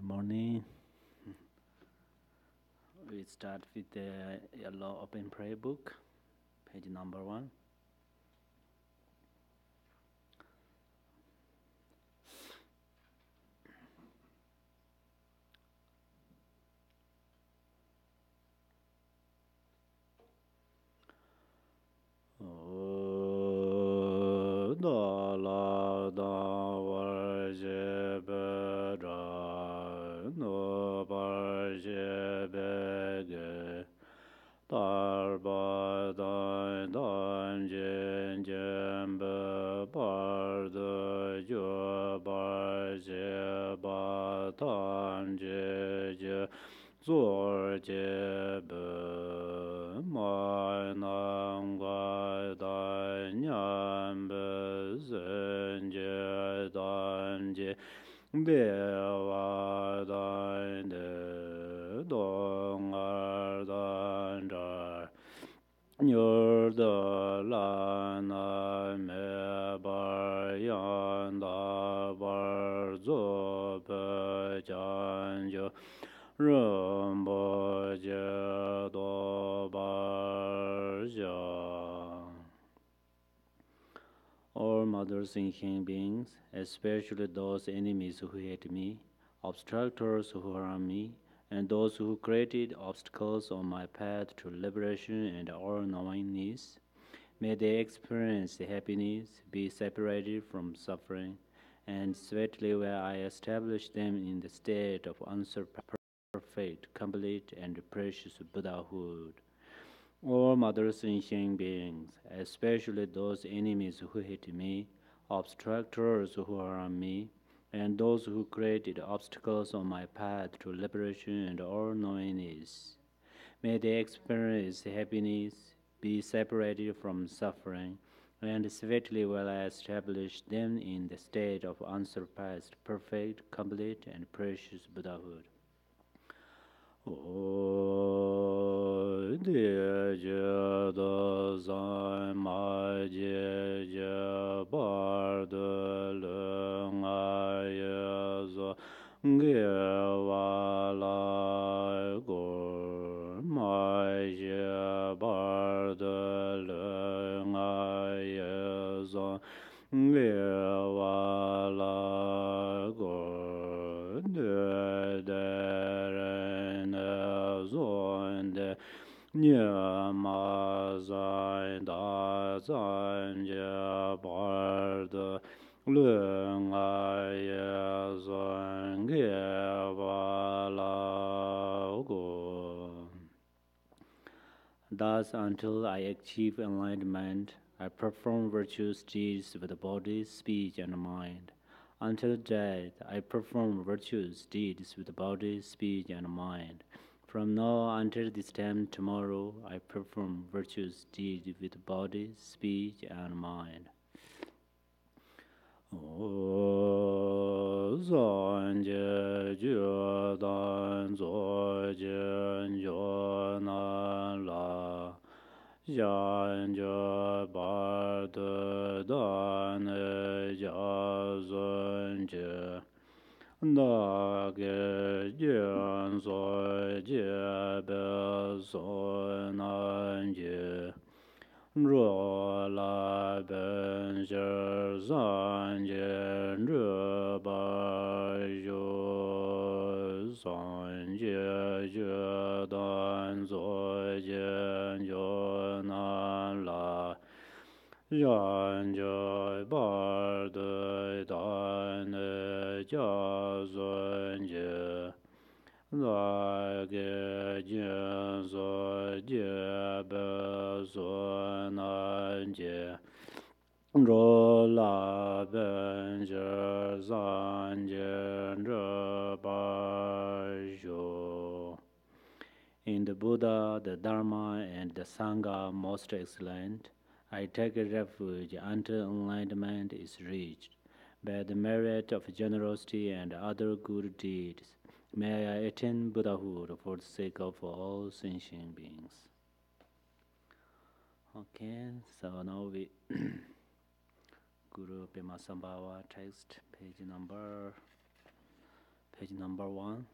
Good morning. We start with the yellow open prayer book, page number 1. Da la da war je be ra no bar je be ge dar ba da dan jen jen be bar de jo bar je ba dan je je zor je be mai nang gai da nyan be zen je dan je be wa dan de dong er dan da nhur de la na me bar yan da bar zo be jan jo Rinpoche do bar ja. All mother thinking beings, especially those enemies who hate me, obstructors who harm me, and those who created obstacles on my path to liberation and all-knowingness, may they experience happiness, be separated from suffering, and sweetly will I establish them in the state of unsurpassed, perfect, complete, and precious Buddhahood. All mother sentient beings, especially those enemies who hate me, obstructors who harm me, and those who created obstacles on my path to liberation and all-knowingness, may they experience happiness, be separated from suffering, and sweetly will I establish them in the state of unsurpassed, perfect, complete, and precious Buddhahood. Dear Jada Zai Ma Je Je Bar De Lung Ai Zo Ge Wa Lai Gor Mai Je Bar De Lung Ai Zo Ge Wa Lai Gor De Nye ma zai da zan je bar de lung ai zan ge wa la go. Thus, until I achieve enlightenment, I perform virtuous deeds with the body, speech, and mind. Until death, I perform virtuous deeds with the body, speech, and mind. From now until this time tomorrow, I perform virtuous deeds with body, speech, and mind. Zan je ju dan zo jian jo nan la yan je bar de dan ja zun je da ge jian zo jie be zo nan je Ro la ben zhe zan jian zhe ba yu zan jie jie dan zo jian jo nan la yan jie bar de dan jia zun jie la ge jian zo jie be zo nan jie ro la ben zhe zan jian zhe ba yu. In the Buddha, the Dharma, and the Sangha most excellent, I take refuge until enlightenment is reached. By the merit of generosity and other good deeds, may I attain Buddhahood for the sake of all sentient beings. Okay, so now we Guru Pema Sambhava text, page number 1.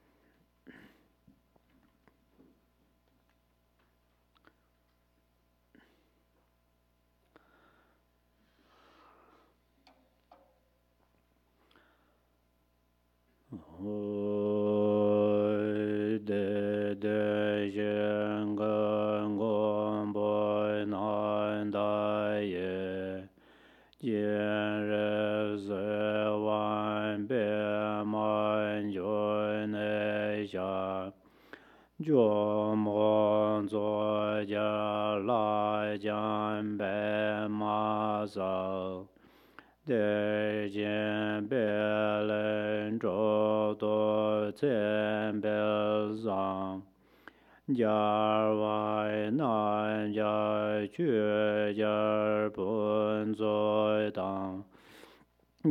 There Jen Belen Jodo Zen Bel Zang Jar Wai Nan Jar Jue Jar Bun Zoi Dang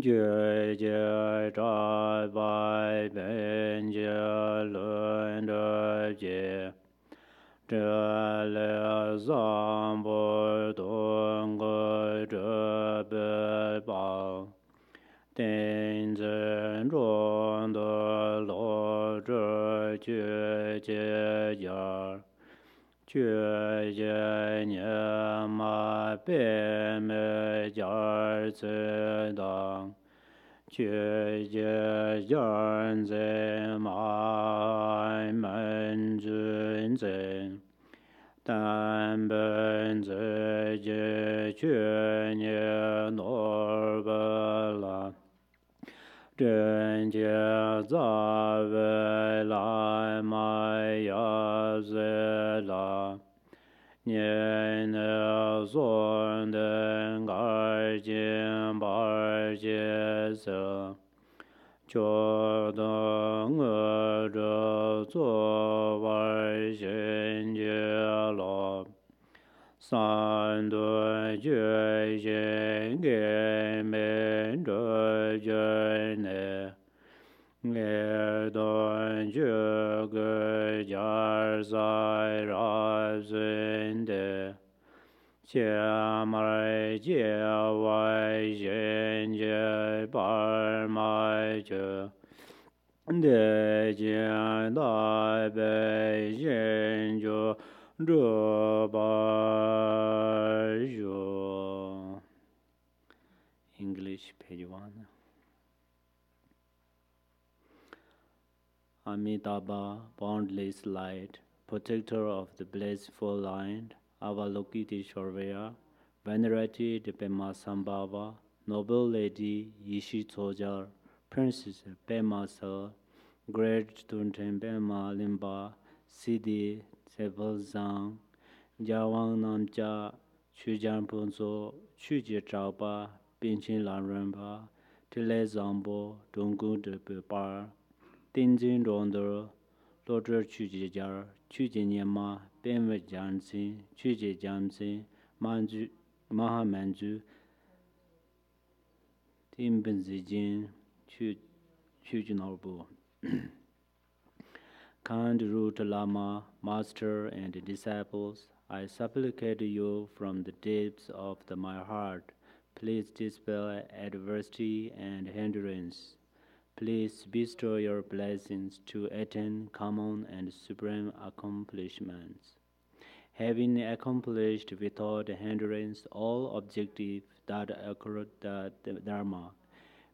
Jue Jie Zha Bai Ben Jie Lun De Jie这了桑波东个这边邦，定真中的罗这绝结呀，绝结年嘛变没家子当。觉觉人在满门尊真，但本自己却念诺个了，真觉在未来买呀子了。年的son的二斤八节色，觉得我这做玩心结了，三对决心给民这决呢。我断这个家在让人的，前面结外人家把买着，的见大白人就这把着。English page 1. Amitabha, boundless light, protector of the blissful land, Avalokiteshvara, venerated Pema Sambhava, noble lady Yishi Tsojar, princess Pema Sal, great Tunten Pema Limba, Siddhi Sepal Zang, Jawang Namcha, Chujan Punzo, Chuje Chaupa, Pinchin Lanramba, Tile Zambo, Dungu de Pepar,定睛中的罗着去节家，去节年嘛，变为将军，去节将军，满足马哈满足，定本自经，去节脑部。Kind root Lama, master and disciples, I supplicate you from the depths of my heart, please dispel adversity and hindrance. Please bestow your blessings to attain common and supreme accomplishments. Having accomplished without hindrance all objectives that occur the Dharma,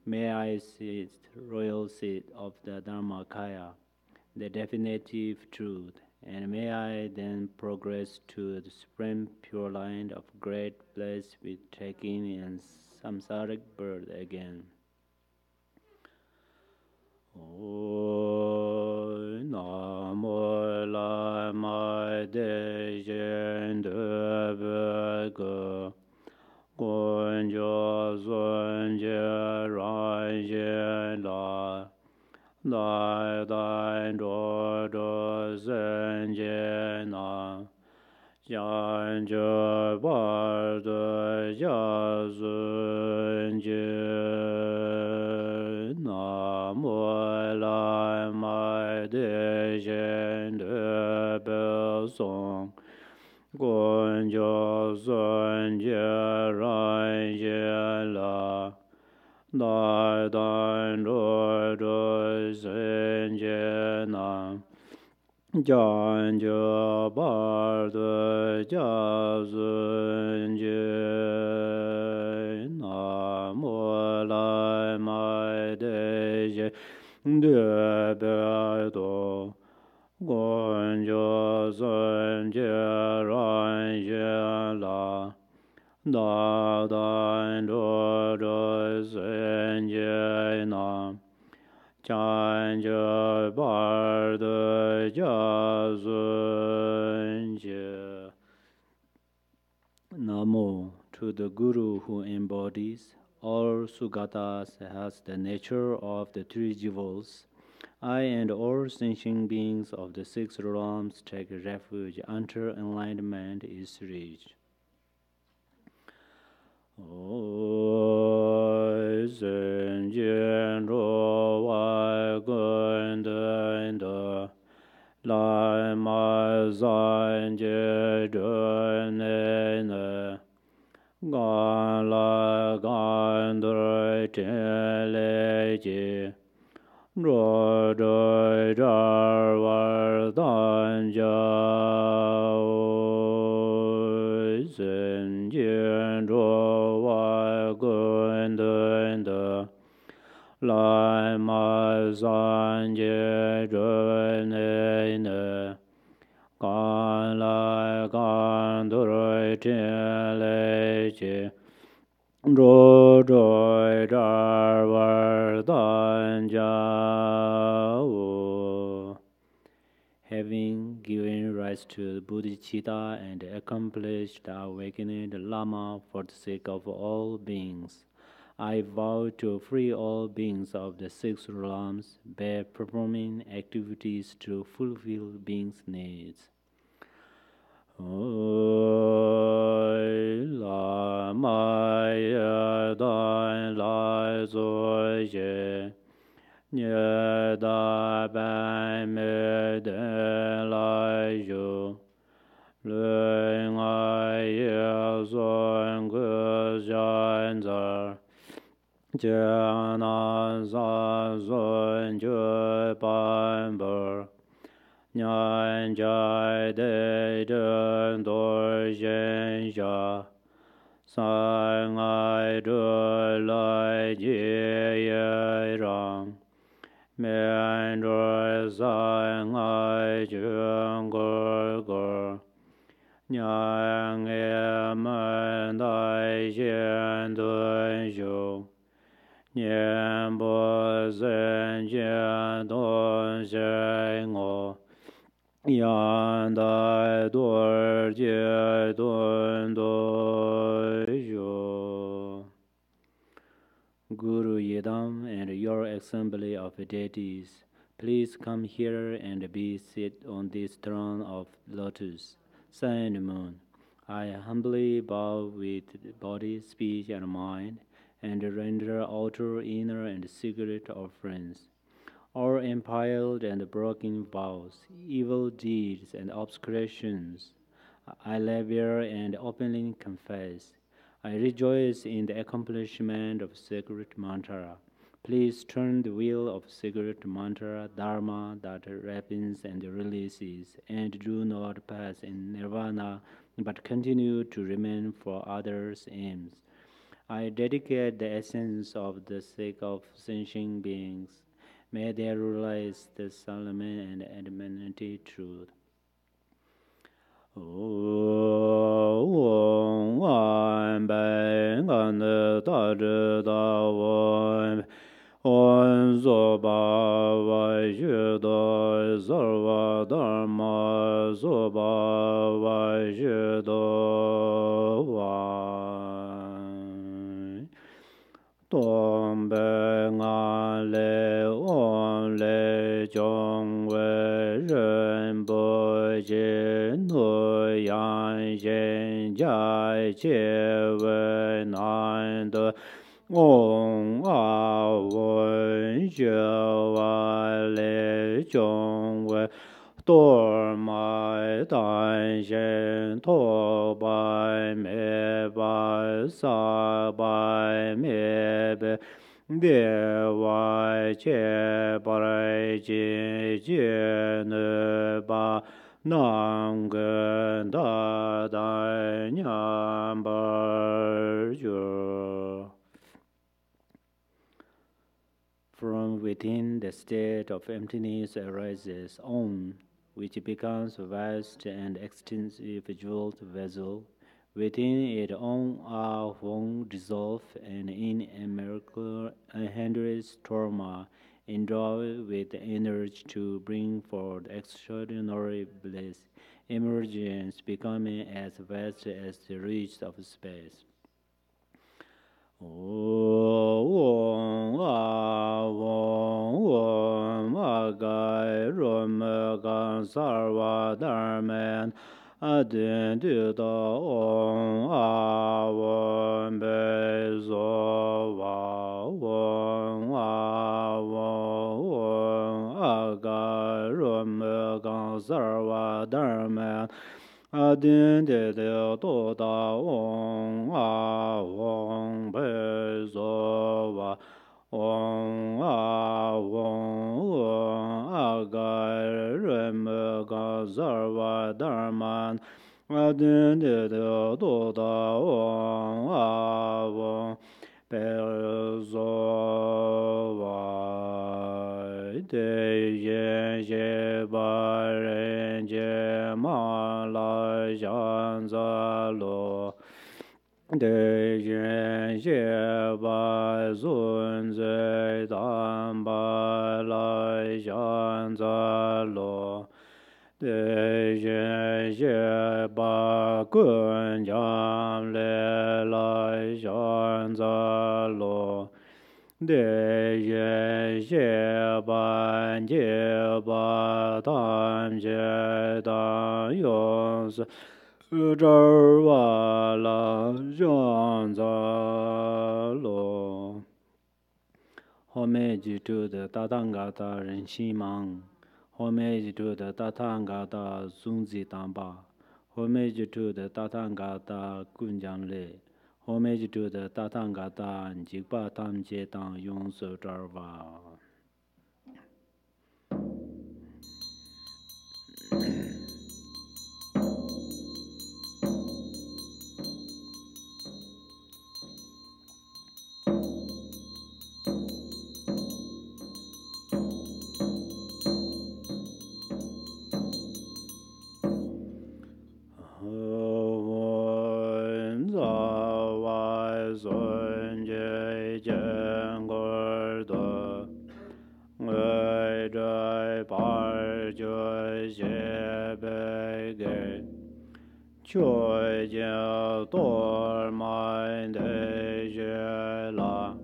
may I seize royal seat of the Dharmakaya, the definitive truth, and may I then progress to the supreme pure line of great bliss with taking in samsaric birth again. Namo Lama Dejen Devega Gunjo Sunje Rajen La Dai Dai Do Do Senje Na Jan Je Bar De Ja Sunje Namo Lama Dejen Devega Song Gunjo Sunje Rajen La Dai Dai Do Do Senje Jan je bar de ja zun je na mo lai mai de je de be do gon jo zun je ran je la da dan do do zun je na Chan je bar de ja zun je. Namo to the Guru who embodies all Sugatas, has the nature of the three jewels. I and all sentient beings of the six realms take refuge until enlightenment is reached. Oi Zen Jian Ro Wai Gun Den De Lai Ma Zan Jie Dun Ne Ne Gan La Gan Dui Tian Le Ji Ro Dui Dar War Dan Jia Oi Zen Jian Ro Wai Gun Den De Lai Ma Zan Jie Dun Ne Ne Gan Lai Gan Dui Tian Le Ji Ro Dui Dar War Dan Jia Wu. Having given rise to bodhicitta and accomplished the awakening Lama for the sake of all beings, I vow to free all beings of the six realms by performing activities to fulfill beings' needs. Oi Lama ya dan lai zoi je Nye da ban me de lai ju Lui ngai ye zon gu zhan zar Jia na za zon ju ban bar Nyan jai de den dor zhen xia Sai ngai du lai jie ye rang Mian dor zai ngai jun gur gur Nyang ye men dai xian dun xiu Nian bo zhen jian dong zhen o Yan dai dor jie dun do xiu. Guru Yedam and your assembly of deities, please come here and be seated on this throne of lotus, sun and moon. I humbly bow with body, speech, and mind, and render outer, inner, and secret offerings. All impaled and broken vows, evil deeds, and obscurations, I lay bare and openly confess. I rejoice in the accomplishment of sacred mantra. Please turn the wheel of sacred mantra dharma that rapines and releases, and do not pass in nirvana, but continue to remain for others' aims. I dedicate the essence of the sake of sentient beings. May they realize the solemn and elementary truth. Om Wan Bang Gan Da Zhi Da Wan Om Zo Ba Wai Xu Do Sarva Dharma Zo Ba Wai Xu Do Wan Dong Beng An Le On Le Zhong Wei Rinpoche Nu Yang Xian Jai Jie Wei Nan De Ong A Wen Xue Wai Le Zhong Wei Dor Mai Dan Xian To Bai Me Bai Sa Bai Me Be Dewa che parai je ne ba nang gen da da nyam bar jo. From within, the state of emptiness arises on, which becomes a vast and extensive jeweled vessel. Within it, on are one dissolve and in a miracle hindrance torma, endowed with energy to bring forth extraordinary bliss, emergence becoming as vast as the reach of space. Om Agai Rum Gan Sarva Dharman Adin Duda Om Avam Bezova Om Agai Rum Gan Sarva Dharman Adin de do da ong a ong be zo va ong a ong a ga rem ga zar va dharman adin de do da ong a ong be zo va de ye je ba ren je ma la jan za lo de yen ye ba zun ze dan ba la jan za lo de yen ye ba gun jam le la jan za lo de ye ye ban ye ba tam je da yong se zhe wa la zhang za lo. Homage to the Tathagata Rinshi Mang. Homage to the Tathagata Zungzi Tamba. Homage to the Tathagata Kunjang Le. Homage to the Tathagata Jigpa Tam Je Tang Yong So Jarva. Choi jiao dor mai de je la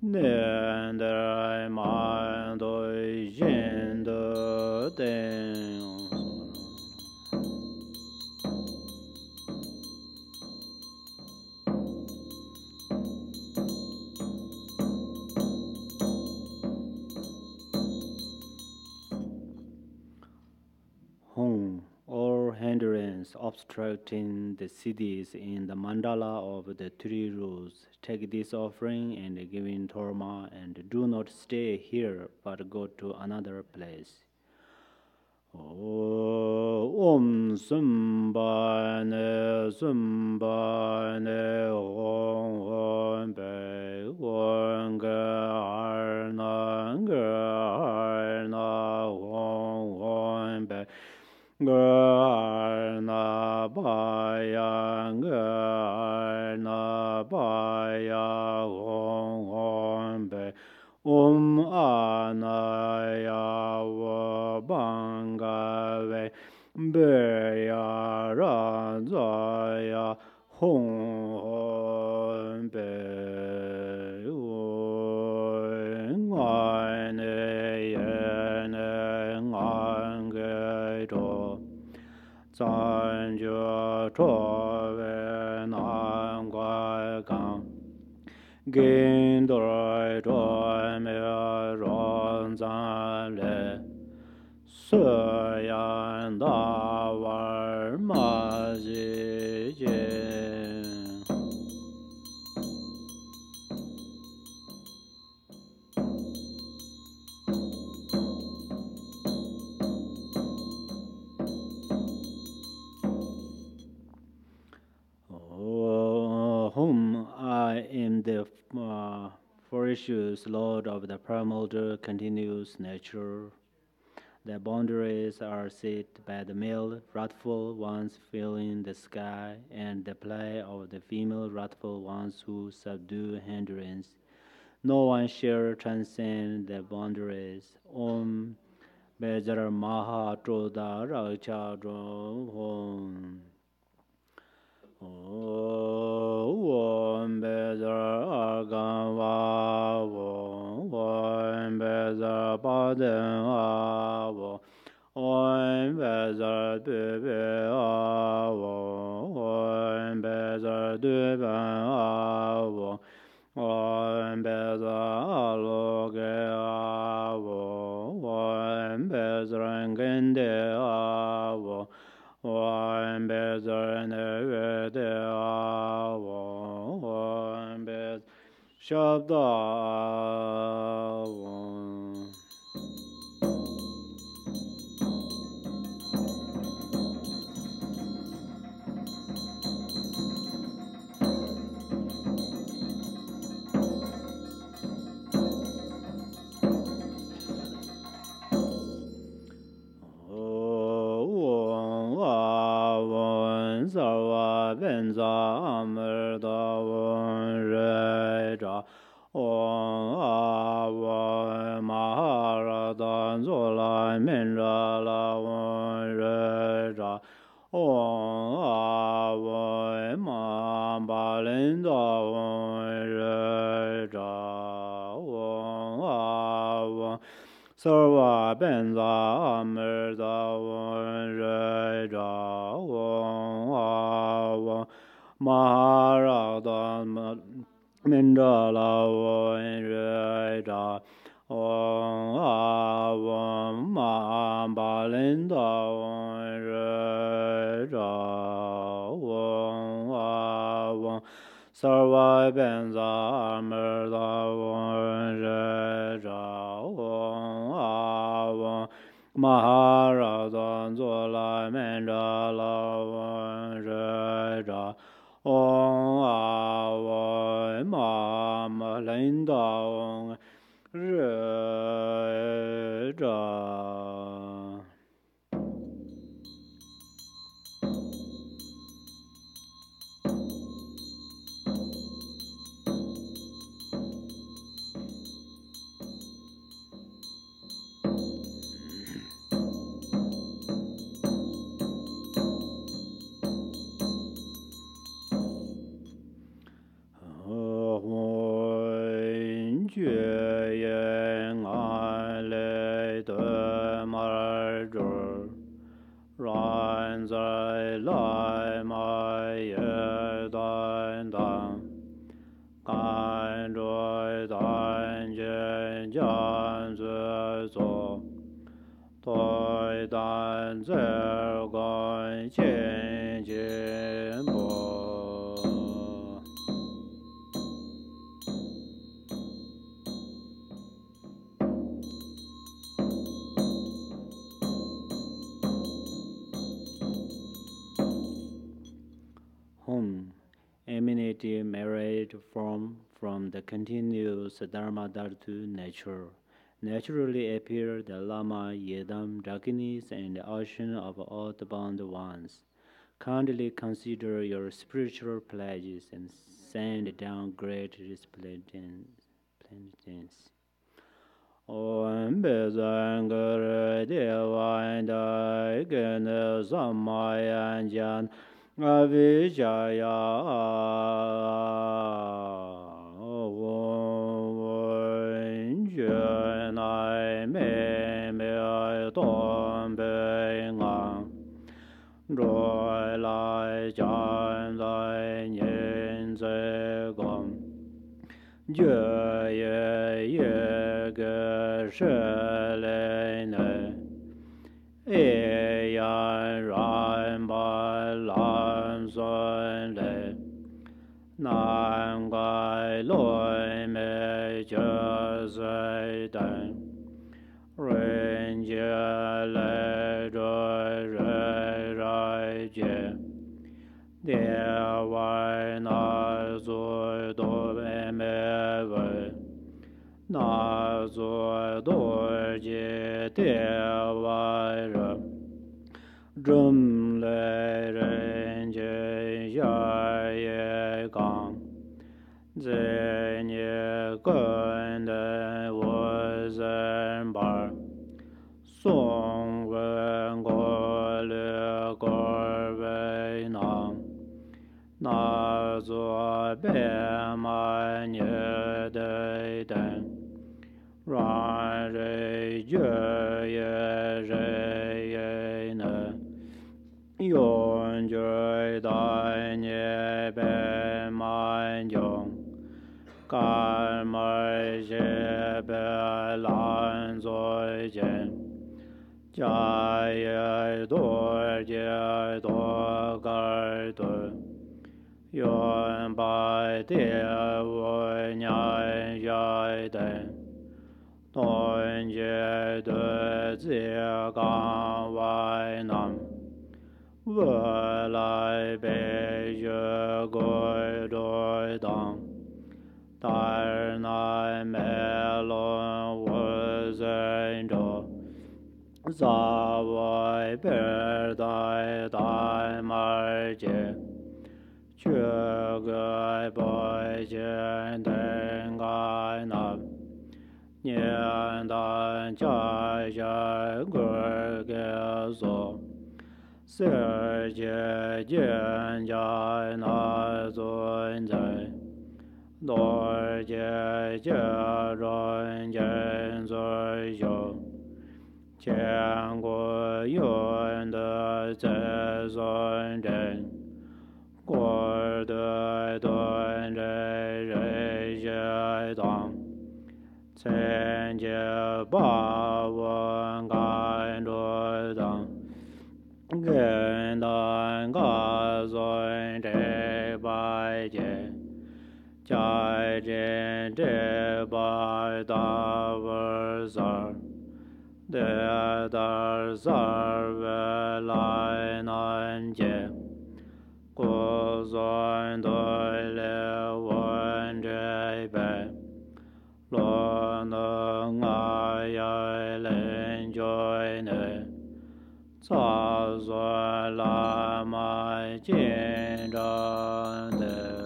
nian de mai doi jin de den. Home or hindrance obstructing the cities in the mandala of the three rules. Take this offering and give in Torma, and do not stay here, but go to another place. Om Sumbane Sumbane Om Be Om Garna Garna Om Be Garna Baya Garna Baya Om Be Om Anaya Bangave Beya Razaya Hong Be Ngane Yene Ngange Do Zanju Chove Nangwa Gang Gindor Doi Me Ron Zan Le Suyan Da War Ma Ji Jin. Ferocious Lord of the primal continuous nature. The boundaries are set by the male wrathful ones filling the sky, and the play of the female wrathful ones who subdue hindrance. No one shall transcend the boundaries. Om Bejar Maha Troda Racha Hom. Om Bejar Arganva Om Bejar Paden Om Bejar Bebe Om Bejar Duban Om Bejar Loge Om Bejar Gende Om Bejar Nevede Om Bejar Shabda Sarva Benza Amrita Reja Om Ava Maharada Zola Minjala Reja Om Ava Mambalinda Reja Om Ava Sarva Benza Amrita Reja Maharada Mindala Reja Om Mambalinda Reja Om Sarva Benza Amrita Reja Om Maharada Zola Mandala Reja Om Ava Mama Linda Reja. Home emanated merit from the continuous Dharma Dhatu nature. Naturally appear the Lama, Yedam, Dakinis, and the ocean of earthbound ones. Kindly consider your spiritual pledges and send down great resplendence. Om Bezangara Devanda Gana Samayanjan Avijaya Om Jenai Me Me Tom Bengang Rồi lại chan lại nhìn sẽ gom Dơ ye ye ge she le ne E yan ran ba lan sun le Nan gai loi me je zai dan Ren je le zhe zhe zai jie Địa vài na zui do me me wei. Na zui du ji de wai re. Zheng lei ren jie ya ye gang. Zi ni gen de wo zhen bar. Song wen guo le guo wei nang. Na zuo bei ma nie de den. Ran rei jue ye rei ye ne. Yon jue dai nie bei man jiong. Gan mai xie bei lan zui jian. Jia ye duo jie duo gai du. Yuan bai de wu nian yai den. Dun jie de zi gang wai nam. Wu lai bei jue gui dui dang. Dai nai me lun wu zhen zhou. Za wai bei dai dai mai jie. Chue gai bai jian den gai nam. Nian dan jia jia gu ge zo. Si jie jian jia na zun zai. Doi jie jie ren jian zui zhou. Qian gu yuan de zai zun zhen. Guo de dun rei rei jie dang. Chen jie ba wen gan du dang. Gen dan ga zun zhe bai jie. Jia jian zhe bai da wu zar. De da zar wei lai nan jie. Gu zun dui le wen zhe bei. Luan neng ai yai len jui ne. Ca zui la mai jin zhang de.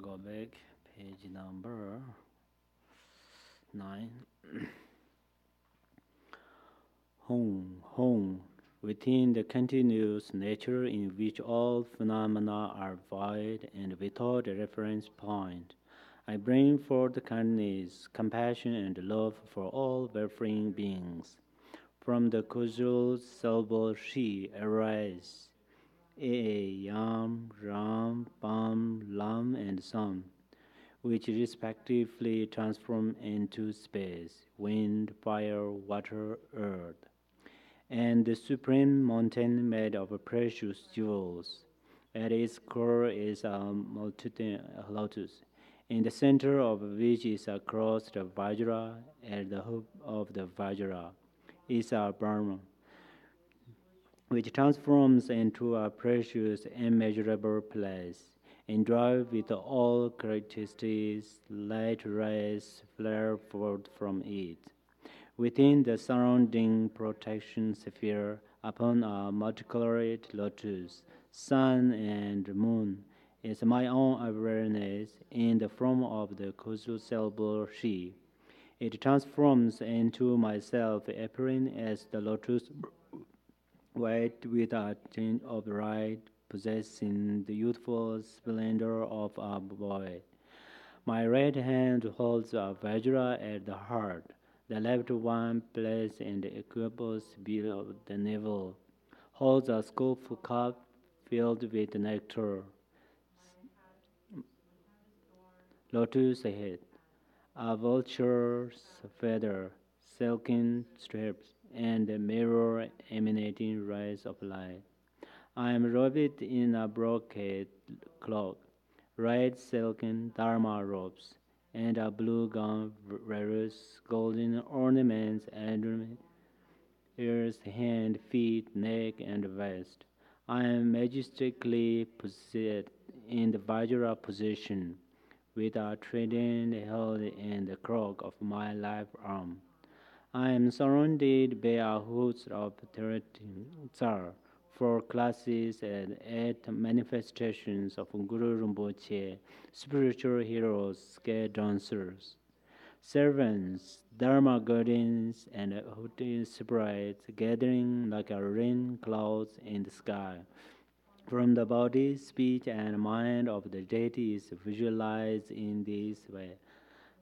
Go back, page number 9. Home, home, within the continuous nature in which all phenomena are void and without a reference point, I bring forth kindness, compassion, and love for all wayfaring beings. From the causal syllable she arise, yam, ram, pam, lam, and sam, which respectively transform into space, wind, fire, water, earth, and the supreme mountain made of precious jewels. At its core is a lotus, in the center of which is a crossed vajra. At the hoof of the vajra is a Brahma, which transforms into a precious, immeasurable place. Endowed with all characteristics, light rays flare forth from it. Within the surrounding protection sphere, upon a multicolored lotus, sun and moon, is my own awareness in the form of the causal syllable she. It transforms into myself, appearing as the lotus, white with a tinge of light, possessing the youthful splendor of a boy. My right hand holds a vajra at the heart, the left one, placed in the equipus below the navel, holds a scoop cup filled with nectar. Lotus head, a vulture's feather, silken strips, and a mirror emanating rays of light. I am robed in a brocade cloak, red silken dharma robes, and a blue gown, various golden ornaments adorn ears, hand, feet, neck, and vest. I am majestically positioned in the Vajra position, with a trident held in the crook of my left arm. I am surrounded by a host of Tsar, four classes and eight manifestations of Guru Rinpoche, spiritual heroes, sky dancers, servants, Dharma guardians, and holy spirits gathering like a rain clouds in the sky. From the body, speech, and mind of the deity is visualized in this way.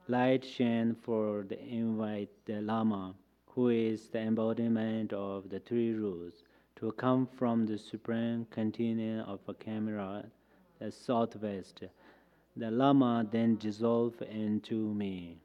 Light shine for the invite the Lama, who is the embodiment of the three rules, to come from the supreme continuum of a camera, the southwest. The Lama then dissolved into me.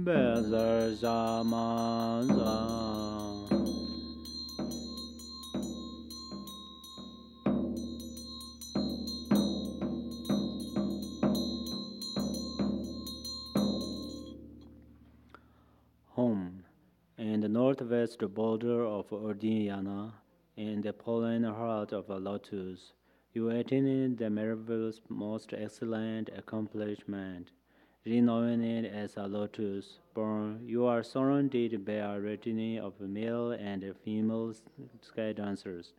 别在沙漠上。 Home, in the northwest border of Urdiyana, in the pollen heart of a lotus, you attained the marvelous, most excellent accomplishment. Renowned as a lotus born, you are surrounded by a retinue of male and female sky dancers.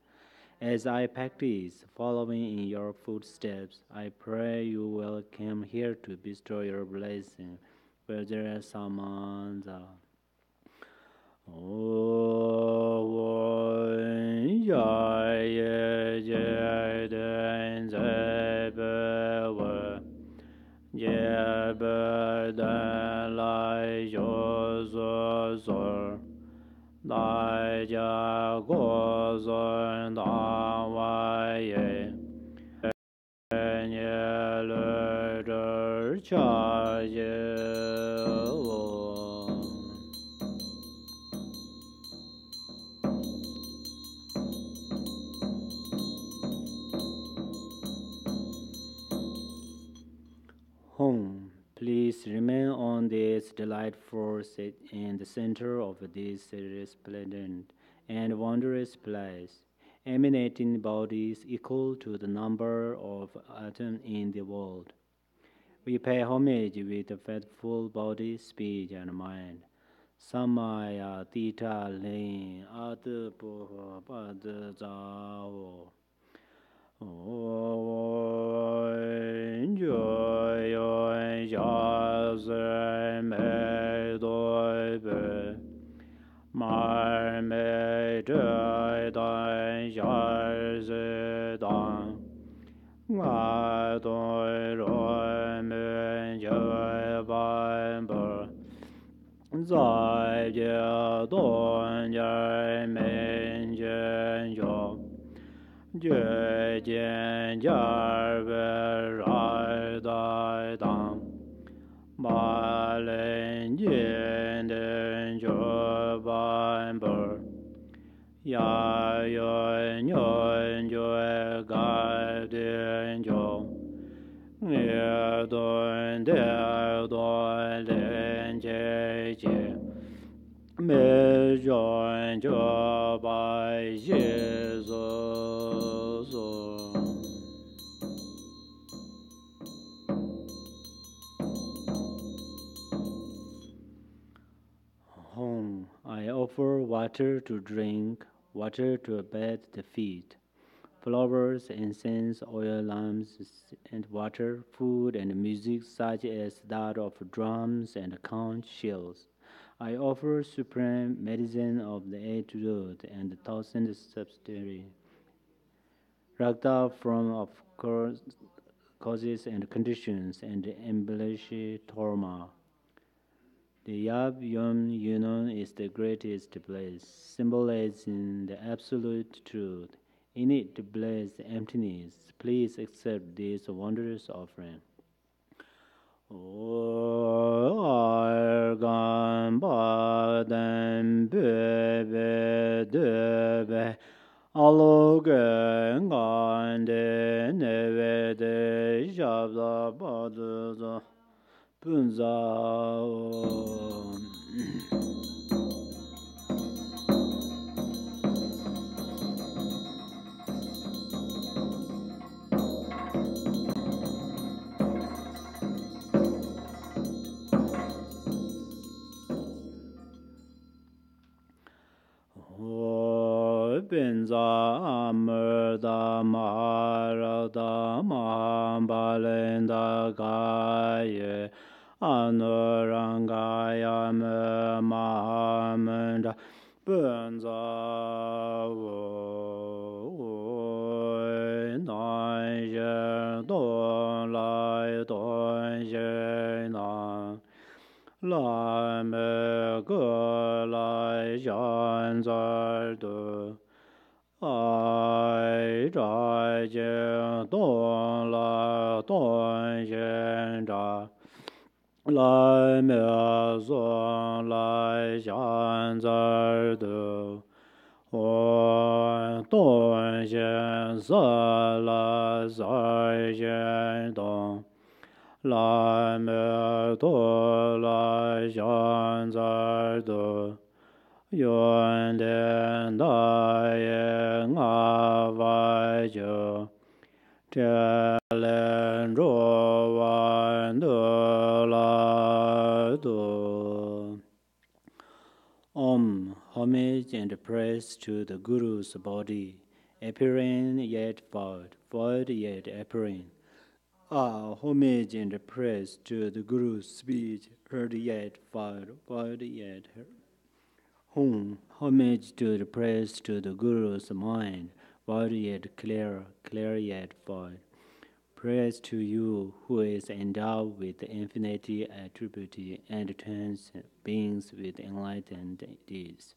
As I practice following in your footsteps, I pray you will come here to bestow your blessing. Vajra Samanta. Home, please remain on this delightful seat in the center of this resplendent and wondrous place, emanating bodies equal to the number of atoms in the world. We pay homage with a faithful body, speech, and mind. Samaya tita lin atu puha pada zao. Home, I offer water to drink, water to bathe the feet, flowers, incense, oil lamps, and water, food and music such as that of drums and conch shells. I offer supreme medicine of the eight root and thousand subsidiary, rakta from of course causes and conditions and embellish torma. The Yab Yom Yunon is the greatest bliss, symbolizing the absolute truth. In it to bless emptiness. Please accept this wondrous offering. Organ baden bebe debe alogen gande neve de jabla baduza punza. Benza amrda maharada mahambalenda gaye anurangaya me mahamenda benza nanje don lai don je na lai me ge lai jan zar de ai zai jian dong lai dong xian zha lai me zong lai jan zai de dong xian sa lai zai xian dong lai me do lai xian zai de yuan dian dai yin a vai jiu zhe len zhuo wan de lai du. Homage and praise to the Guru's body, appearing yet void, void yet appearing. Homage and praise to the Guru's speech, heard yet void, void yet heard. Homage to the praise to the Guru's mind, void yet clear, clear yet void. Praise to you who is endowed with infinity attribute and turns beings with enlightened deeds.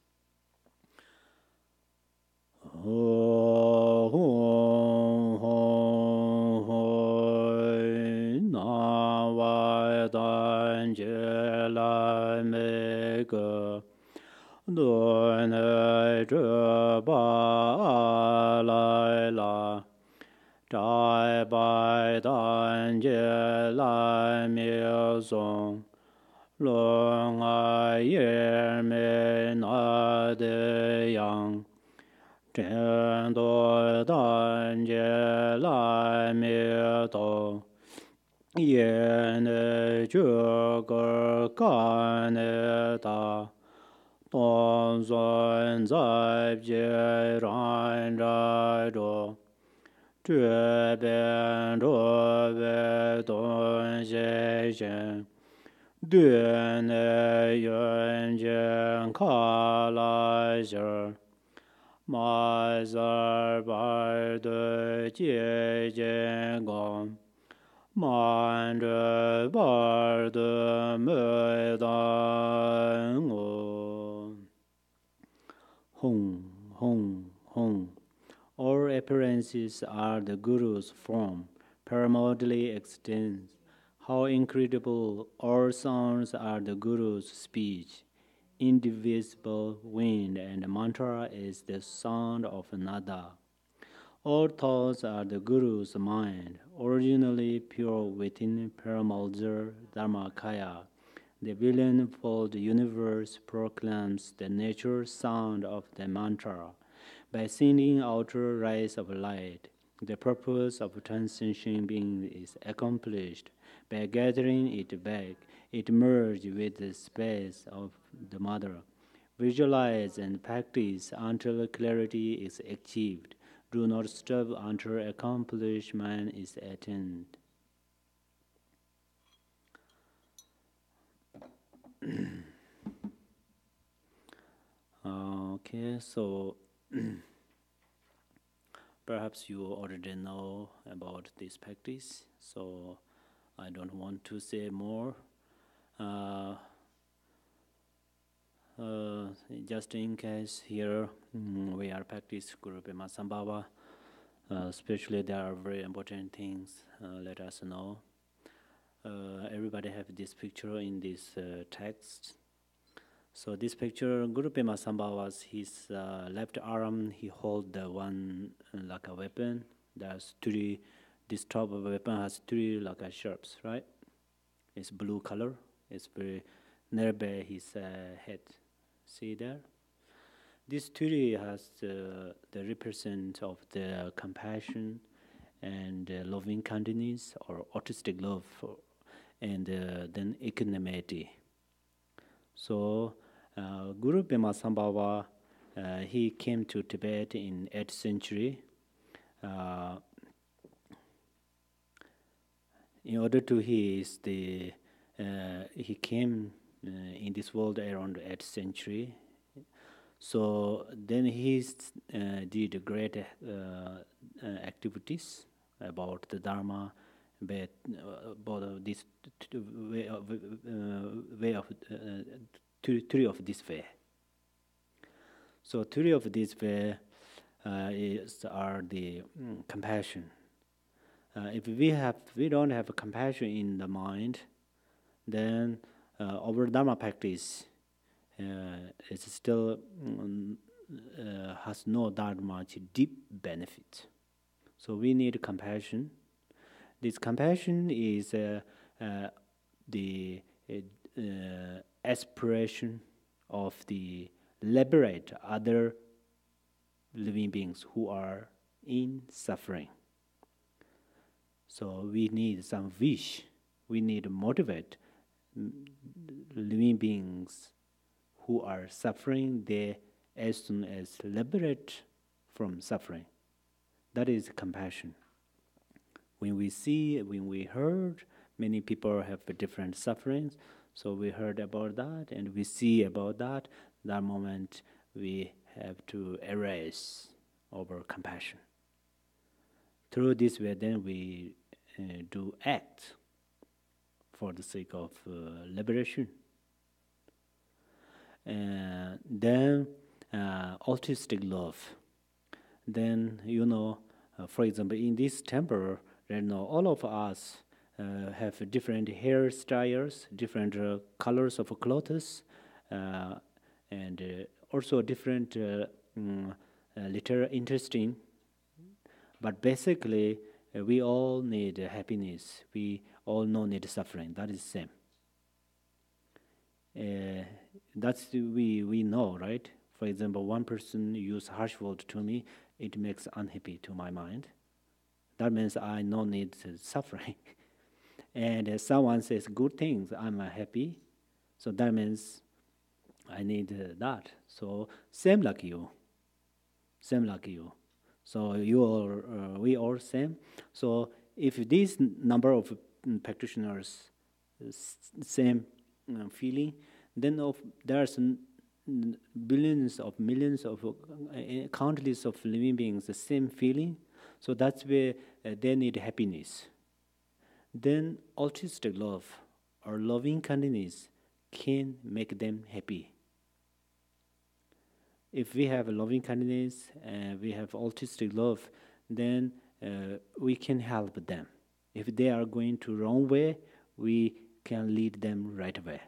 Đôi nơi trưa ba lai la trái bài tan chế lai miêu song luồng ai yên mê na de yang trên đôi tan chế lai miêu tô yên chưa cơ can ta tôn xuân giải chế ran ra đô Chue bian zhuo bei dong xie xian duen ne yuan jian ka lai xer mai zai bai de jie jian gong man zhe bai de mei dan o. Hong, hong, hong. All appearances are the Guru's form, paramountly extends. How incredible! All sounds are the Guru's speech. Indivisible wind and mantra is the sound of nada. All thoughts are the Guru's mind, originally pure within Paramalzar Dharmakaya. The billion-fold universe proclaims the natural sound of the mantra. By sending outer rays of light, the purpose of transcension being is accomplished. By gathering it back, it merges with the space of the mother. Visualize and practice until clarity is achieved. Do not stop until accomplishment is attained. Okay, so perhaps you already know about this practice, so I don't want to say more. Just in case here we are practice Guru Pema Sambhava, especially there are very important things, let us know. Everybody have this picture in this text. So this picture, Guru Pema Sambhava's his left arm, he hold the one like a weapon. There's three, this top of the weapon has three like a sharps, right? It's blue color. It's very nearby his head. See there? This tree has the represent of the compassion and loving kindness or artistic love, and then equanimity. So Guru Pema Sambhava, he came to Tibet in 8th century. In order to he came in this world around 8th century. So then he did great activities about the Dharma, but about this way of theory of this way. So theory of this way are the compassion. If we don't have a compassion in the mind, then our Dharma practice it still has not that much deep benefit. So we need compassion. This compassion is the aspiration of the liberate other living beings who are in suffering. So we need some wish. We need to motivate living beings who are suffering, they as soon as liberate from suffering. That is compassion. When we see, when we heard, many people have different sufferings, so we heard about that and we see about that, that moment we have to erase our compassion. Through this way, then we do act for the sake of liberation. Then altruistic love. Then, for example, in this temple, all of us have different hairstyles, different colors of clothes, and also different little interesting. But basically, we all need happiness. We all need suffering. That is the same. That's we know, right? For example, one person use harsh word to me, it makes unhappy to my mind. That means I no need suffering. And someone says good things, I'm happy. So that means I need that. So same like you. Same like you. So you are, we all same. So if this number of practitioners same feeling, then there's billions of millions of countless of living beings the same feeling. So that's where they need happiness. Then altruistic love or loving kindness can make them happy. If we have loving kindness and we have altruistic love, then we can help them. If they are going to wrong way, we can lead them right way.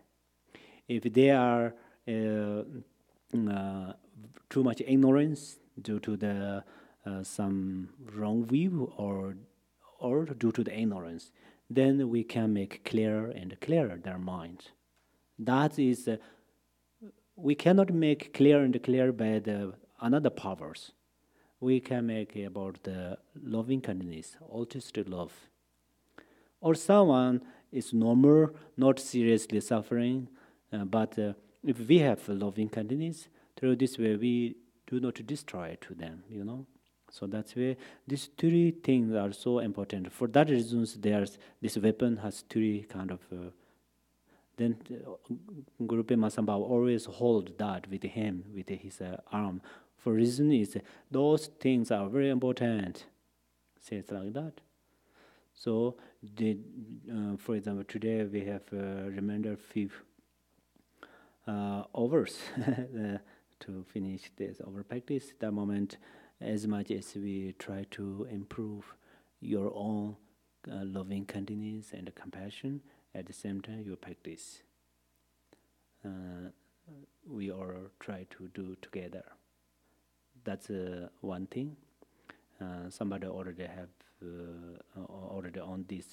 If they are too much ignorance due to the some wrong view or due to the ignorance, then we can make clearer and clearer their mind. That is, we cannot make clear and clear by the another powers. We can make about the loving kindness, altruistic love. Or someone is normal, not seriously suffering, but if we have loving kindness, through this way we do not destroy to them, So that's why these three things are so important. For that reasons, there's this weapon has three kind of. Then Guru Pema Sambhava always hold that with him, with his arm. For reason is those things are very important. Say it's like that. So, for example, today we have remainder 5 hours to finish this our practice. That moment, as much as we try to improve your own loving kindness and compassion, at the same time you practice. We all try to do together. That's one thing. Somebody already have already on this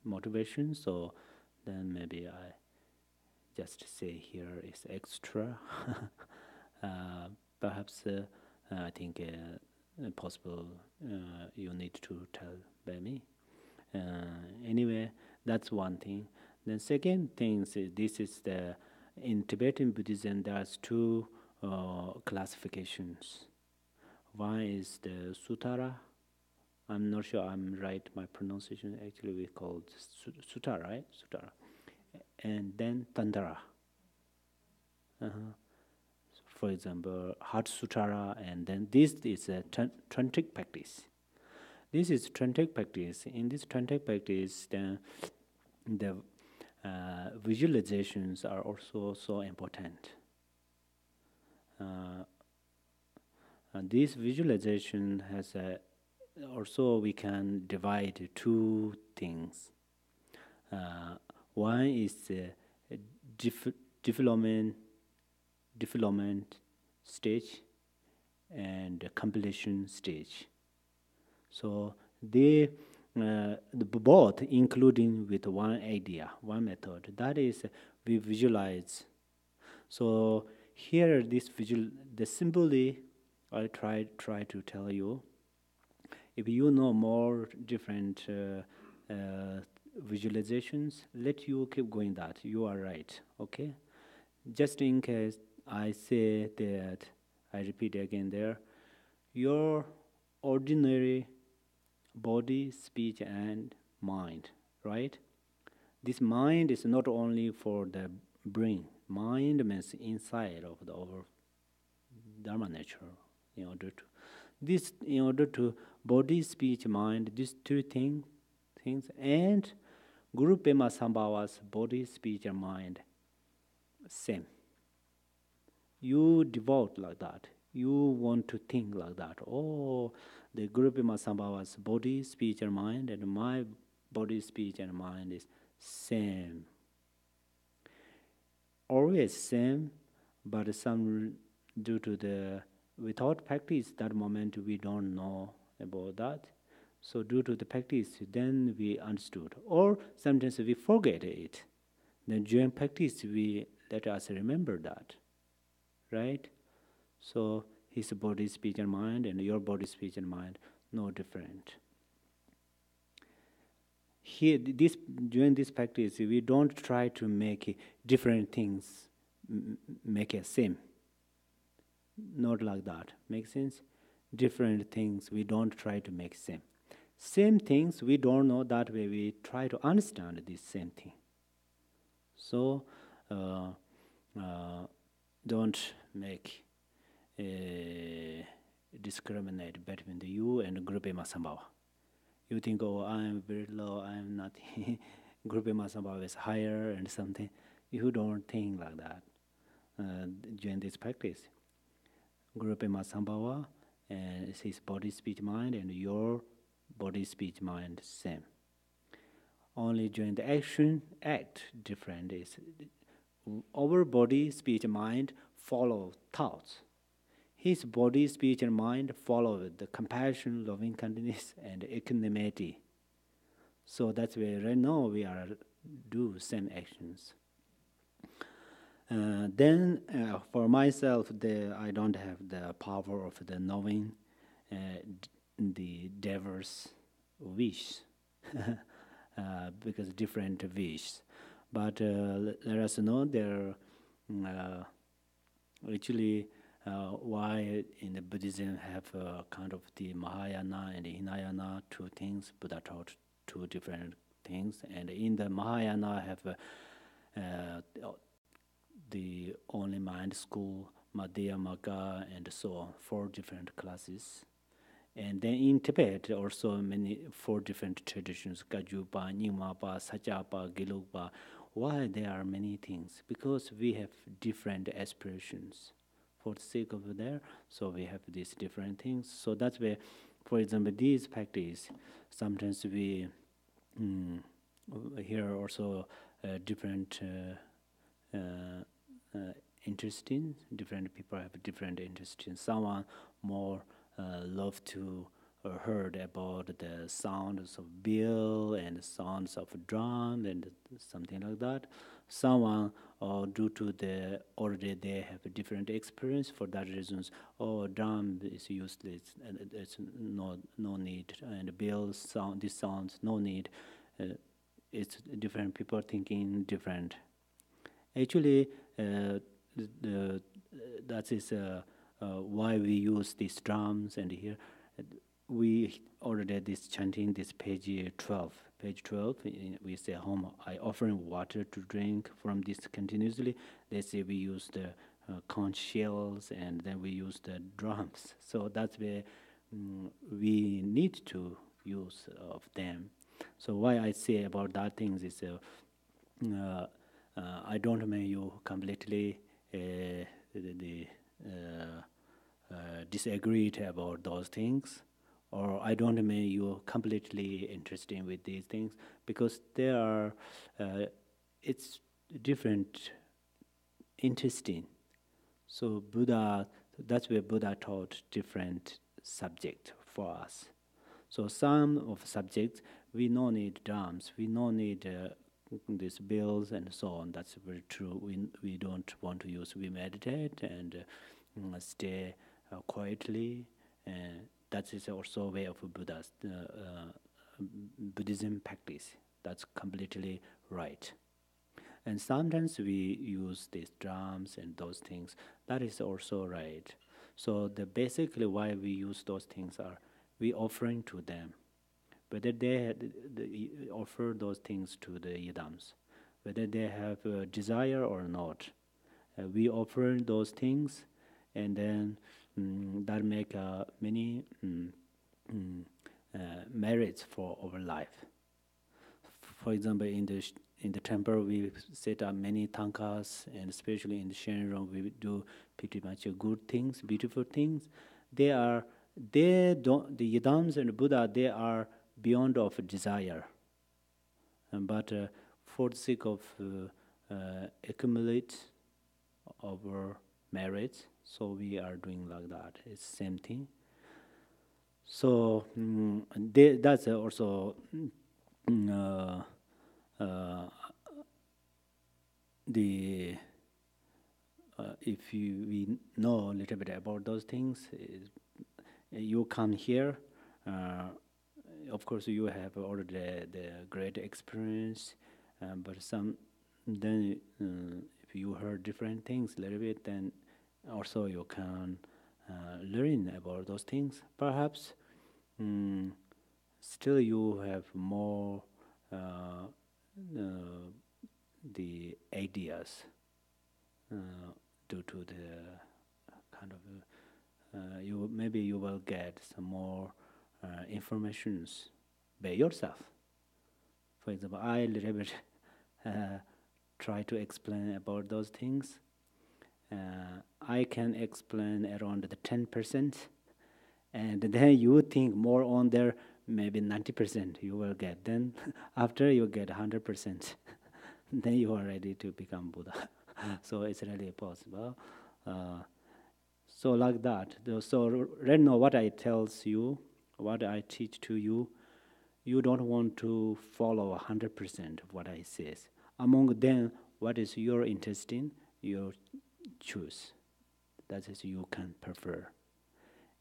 motivation, so then maybe I just say here is extra. Perhaps I think possible you need to tell by me. Anyway, that's one thing. The second thing is this is the in Tibetan Buddhism there's 2 classifications. One is the Sutara. I'm not sure I'm right. My pronunciation actually we call it Sutara, right? Sutara. And then Tantra. For example, Heart Sutara, and then this is a tantric practice. This is tantric practice. In this tantric practice, then the visualizations are also so important. This visualization has also we can divide 2 things. One is development stage and completion stage. So they both including with one idea, one method. That is we visualize. So here this simply I try to tell you. If you know more different visualizations, let you keep going that. You are right, okay? Just in case I say that, I repeat again there, your ordinary body, speech, and mind, right? This mind is not only for the brain. Mind means inside of our Dharma nature. In order to body, speech, mind, these 2 things, and Guru Pema Sambhava's body, speech, and mind, same. You devote like that. You want to think like that. Oh, the Guru Pema Sambhava's body, speech, and mind, and my body, speech, and mind is same. Always same, but some due to the without practice, that moment we don't know about that. So due to the practice, then we understood. Or sometimes we forget it. Then during practice, we let us remember that, right? So his body, speech, and mind, and your body, speech, and mind, no different. Here, during this practice, we don't try to make different things make it same. Not like that. Make sense? Different things we don't try to make same. Same things we don't know, that way we try to understand this same thing. So don't make discriminate between the you and Guru Pema Sambhava. You think, oh, I am very low, I am nothing. Guru Pema Sambhava is higher and something. You don't think like that during this practice. Guru Pema Sambhava and his body, speech, mind, and your body, speech, mind, same. Only during the act different is our body, speech, mind follow thoughts. His body, speech, and mind follow the compassion, loving kindness, and equanimity. So that's why right now we are do same actions. Then for myself, I don't have the power of the knowing the diverse wish because different wish. But let us know there actually why in the Buddhism have kind of the Mahayana and the Hinayana, two things. Buddha taught two different things, and in the Mahayana have the only mind school, Madhyamaka, and so on, four different classes. And then in Tibet, also four different traditions: Gajupa, Nyingmapa, Sakyapa, Gelugpa. Why there are many things? Because we have different aspirations. For the sake of there, so we have these different things. So that's where, for example, these practice. Sometimes we hear also different interesting. Different people have different interests. Someone more love to heard about the sounds of bell and sounds of drum and something like that. Someone, due to the already they have a different experience, for that reasons, drum is useless and it's no need, and bell sound, this sounds no need. It's different people thinking different. Actually, that is why we use these drums, and here we already this chanting this page 12. Page 12, we say home. I offering water to drink from this continuously. Let's say we use the conch shells, and then we use the drums. So that's where we need to use of them. So why I say about that things is I don't mean you completely disagreed about those things, or I don't mean you completely interested with these things, because there are it's different interesting. So Buddha, that's where Buddha taught different subject for us. So some of subjects we no need drums, we no need these bells and so on. That's very true. We don't want to use. We meditate and stay quietly. That is also a way of Buddha's Buddhism practice. That's completely right. And sometimes we use these drums and those things. That is also right. So the basically why we use those things are we offering to them. Whether they offer those things to the yidams, whether they have a desire or not, we offer those things, and then that make many merits for our life. For example, in the temple, we set up many tankas, and especially in the Shenron, we do pretty much good things, beautiful things. The yidams and Buddha, they are beyond of desire, but for the sake of accumulate our merits, so we are doing like that. It's same thing. So that's also the if we know a little bit about those things, you come here. Of course, you have already the great experience, but then if you heard different things a little bit, then also you can learn about those things. Perhaps still you have more the ideas due to the kind of you will get some more informations by yourself. For example, I a little bit try to explain about those things. I can explain around the 10%, and then you think more on there, maybe 90% you will get. Then after you get 100%, then you are ready to become Buddha. So it's really possible. So like that. So right now, what I tells you, what I teach to you, you don't want to follow 100% of what I says. Among them, what is your interest in, you choose. That is you can prefer.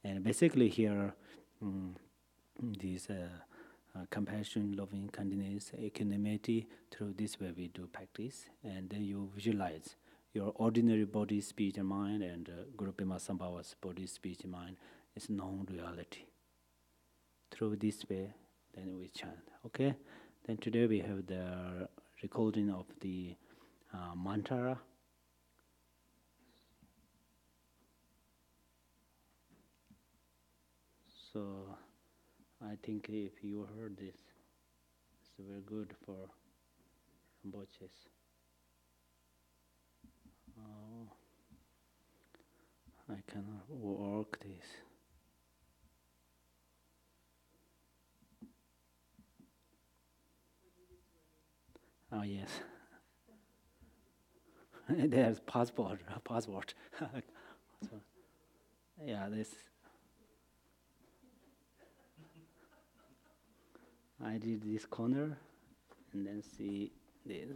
And basically here, this compassion, loving kindness, equanimity, through this way we do practice, and then you visualize your ordinary body, speech, and mind, and Guru Pema Sambhava's body, speech, and mind is non-reality. Through this way, then we chant. Okay? Then today we have the recording of the mantra. So I think if you heard this, it's very good for Rinpoches. I cannot work this. Oh yes. There's passport. So, yeah, this. I did this corner, and then see this.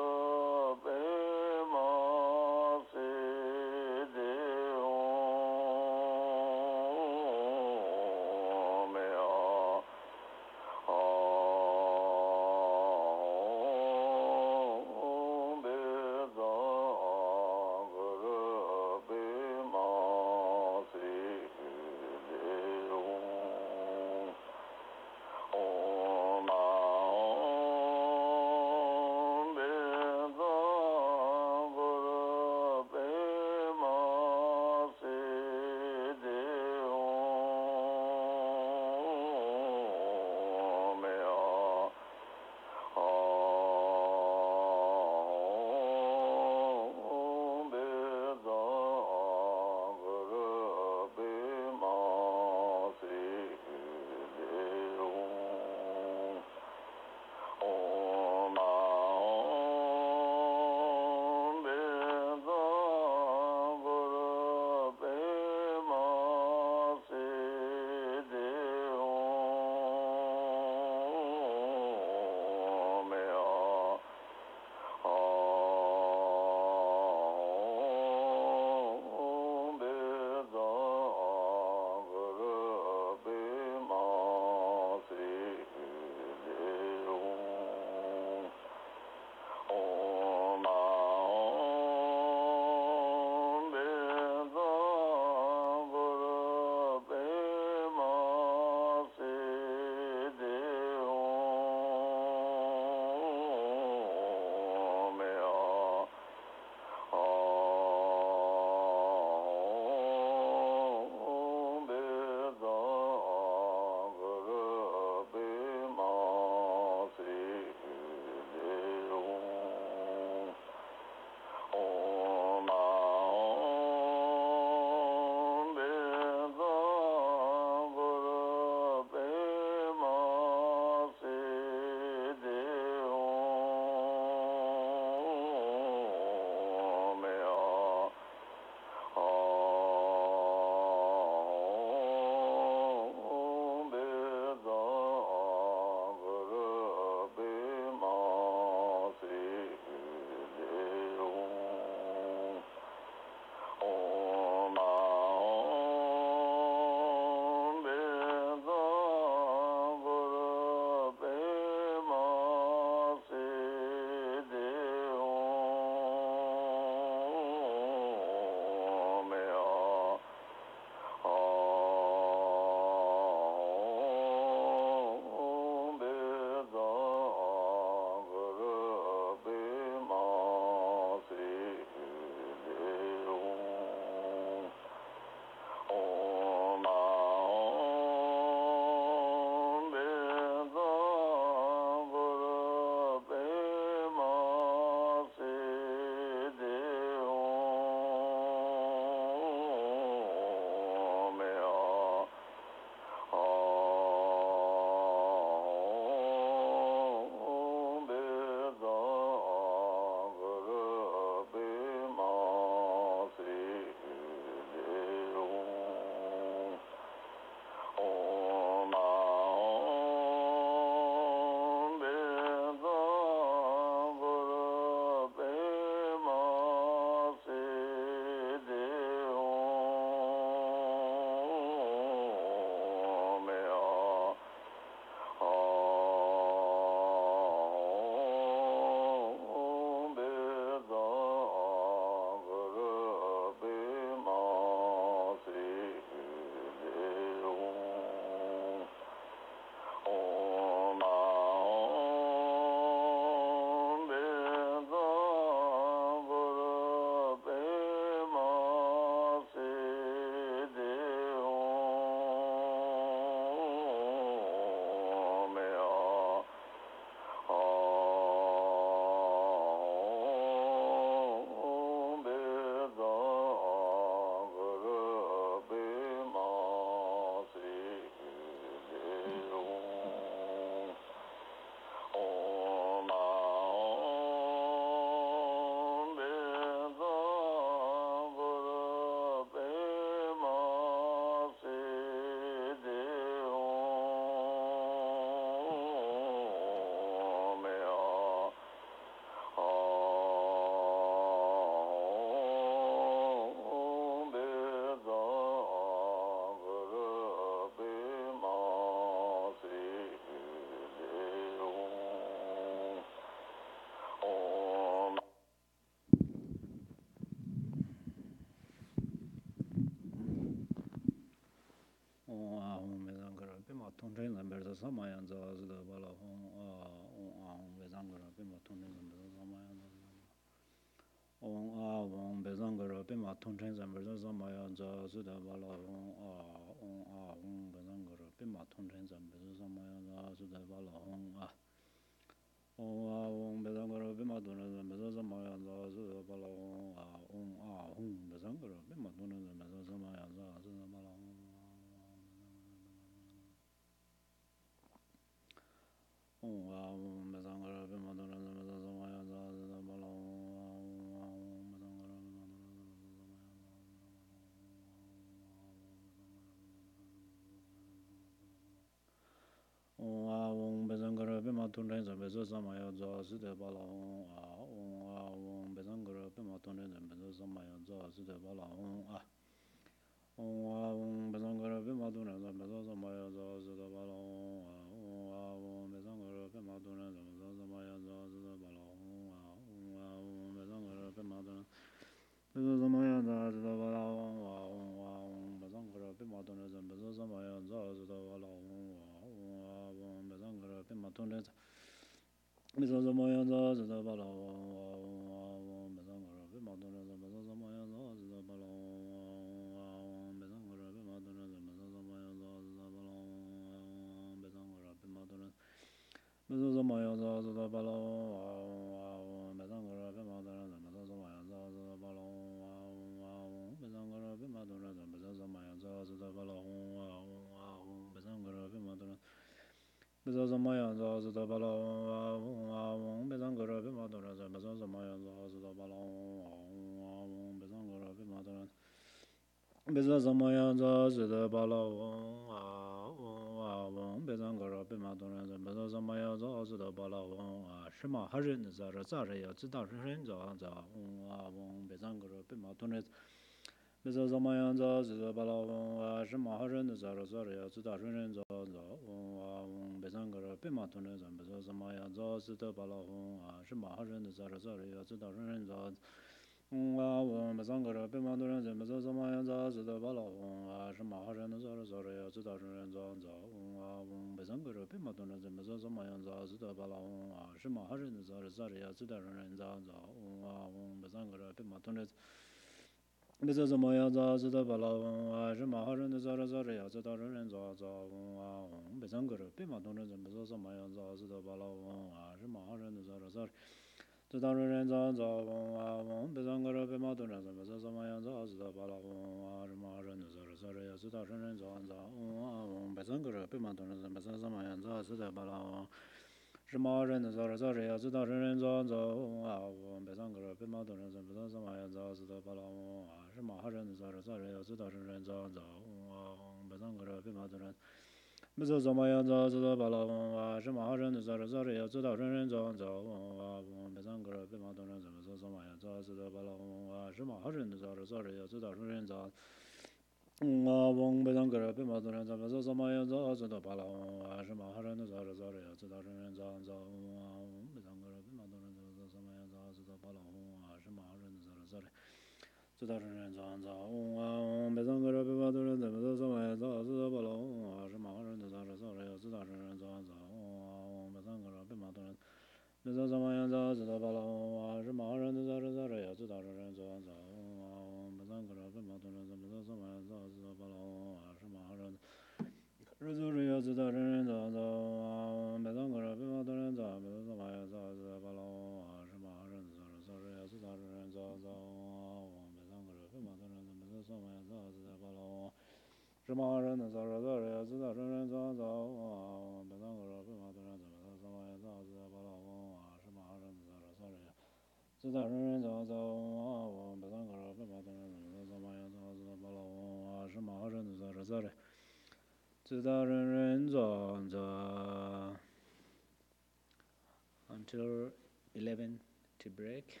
Until 11 to break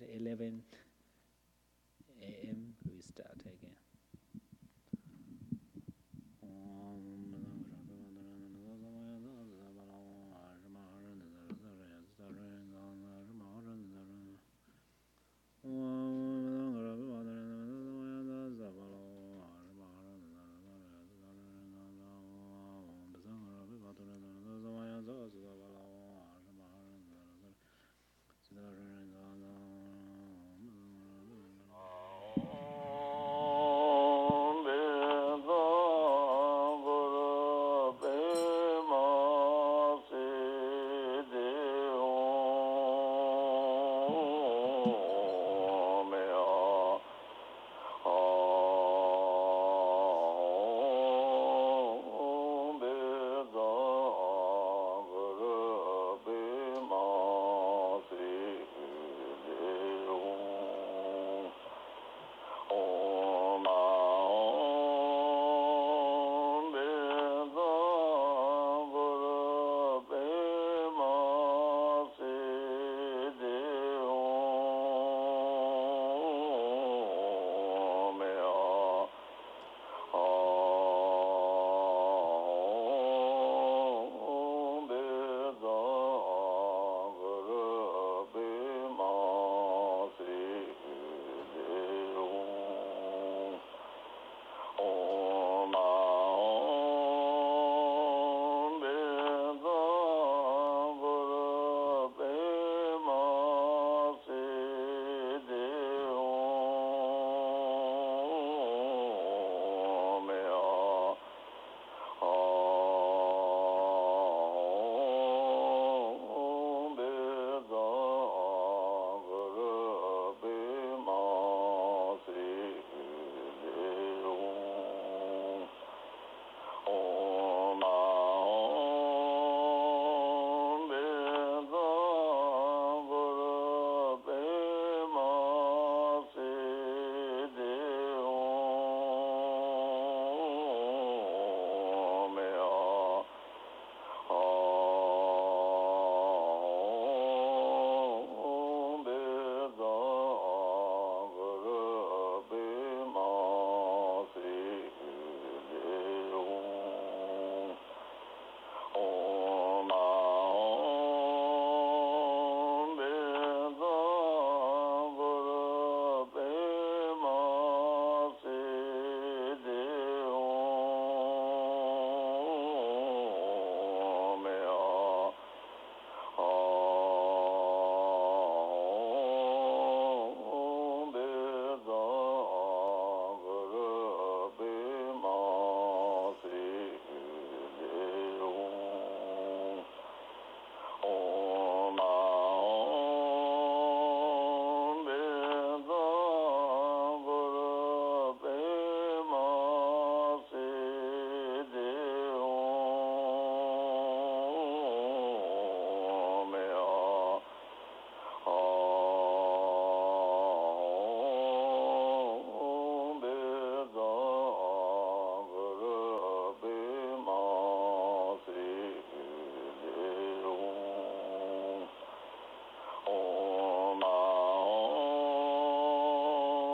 at 11 a.m.